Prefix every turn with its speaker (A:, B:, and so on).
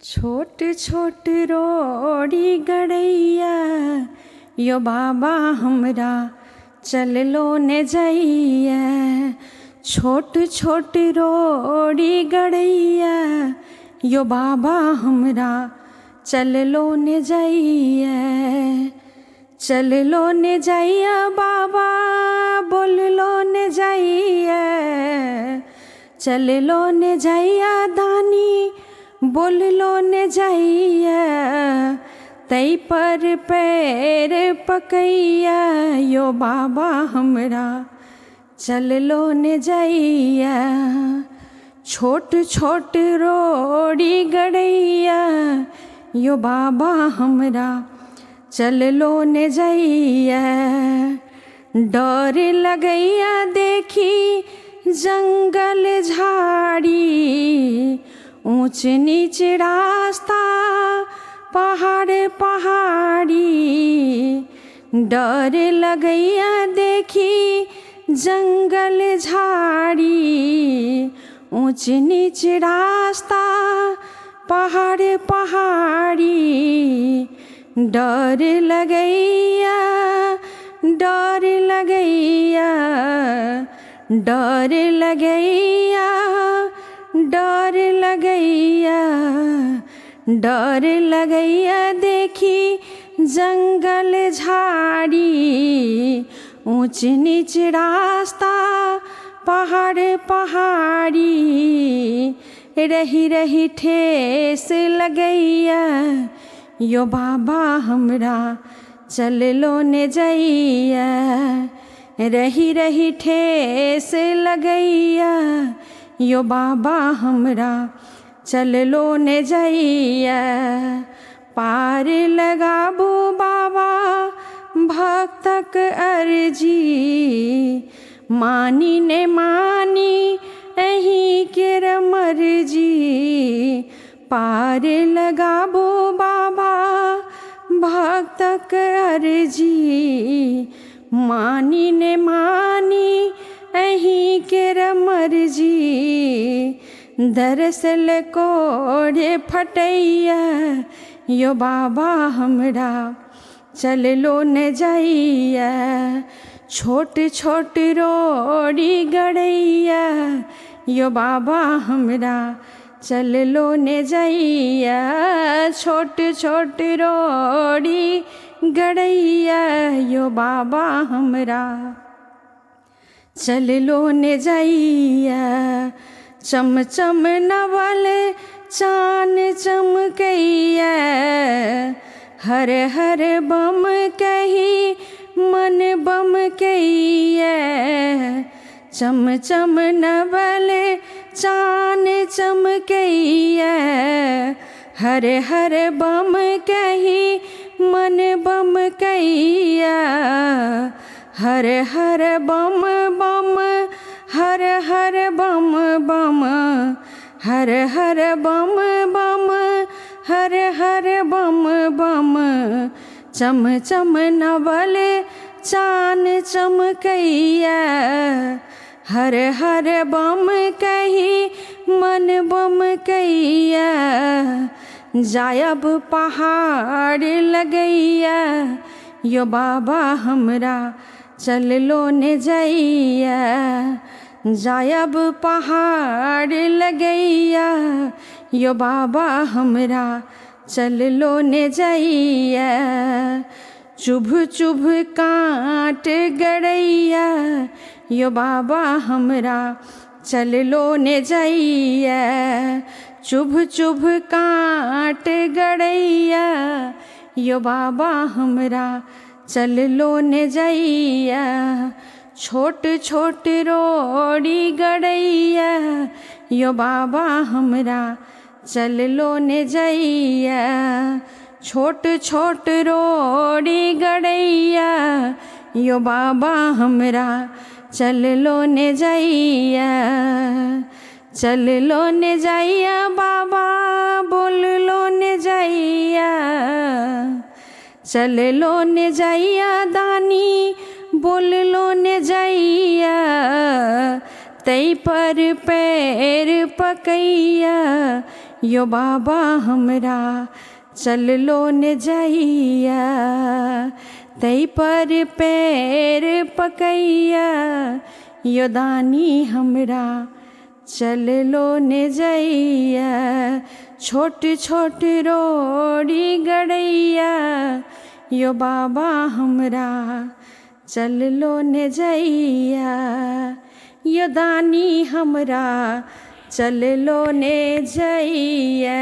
A: छोट छोट रोड़ी गड़ैया यो बाबा हमरा चल लो ने जइया। छोट छोट रोड़ी गड़ैया यो बाबा हमरा चल लो ने जइया। चल लो ने जइया बाबा बोल लो ने जइया। चल लो ने जइया दानी बोल लो ने जइया। तई पर पैर पकैया यो बाबा हमरा चल लो ने जइया। छोट छोट रोड़ी गड़ैया यो बाबा हमरा चल लो ने जइया। डर लगैया देखी जंगल झाड़ी ऊंच नीच रास्ता पहाड़ पहाड़ी। डर लगैया देखी जंगल झाड़ी ऊंच नीच रास्ता पहाड़ पहाड़ी। डर लगैया डर लगैया डर लगैया डर लगैया डर लगैया देखी जंगल झाड़ी ऊंच नीच रास्ता पहाड़ पहाड़ी। रही रही ठेस लगैया यो बाबा हमरा चल लो ने जइया। रही रही ठेस लगैया यो बाबा हमरा चल लो ने जइया। पार लगाबू बाबा भक्तक अर्जी मानी ने मानी अहीं केर मर्जी। पार लगाबू बाबा भक्तक अर्जी मानी ने मानी अहीं केर मर्जी। दरअसल कोड़े फटैया यो बाबा हमरा चल लो ने जइया। छोट छोट रोड़ी गड़ैया यो बाबा हमरा चल लो ने जइया। छोट छोट रोड़ी गड़ैया यो बाबा हमरा चल लो ने जइया। चम चम नवल चान चमकैया हर हर बम कही मन बम कैया। चम चम नवल चान चमकैया हर हर बम कही मन बम कैया। हर हर बम बम हर हर बम बम हर हर बम बम हर हर बम बम। चम चम नवल चान चमकैया हर हर बम कही मन बम कैया। जायब पहाड़ लगैया यो बाबा हमरा चल लो ने जइया। जायब पहाड़ लगैया यो बाबा हमरा चल लो ने जइया। चुभ चुभ कांट गड़ैया यो बाबा हमरा चल लो ने जइया। चुभ चुभ कांट गड़ैया यो बाबा हमरा चल लो ने जइया। छोट छोट रोड़ी गड़ैया यो बाबा हमरा चल लो ने जइया। छोट छोट रोड़ी गड़ैया यो बाबा हमरा चल लो ने जइया। चल लो ने जइया बाबा बोल लो ने जइया। चल लो ने जइया दानी बोल लो ने जइया। तई पर पैर पकैया यो बाबा हमरा चल लो ने जइया, तई पर पैर पकैया, यो दानी हमरा चल लो ने जइया। छोट छोट रोड़ी गड़ैया, यो बाबा हमरा चल लो ने जइया, यो दानी हमरा चल लो ने जइया।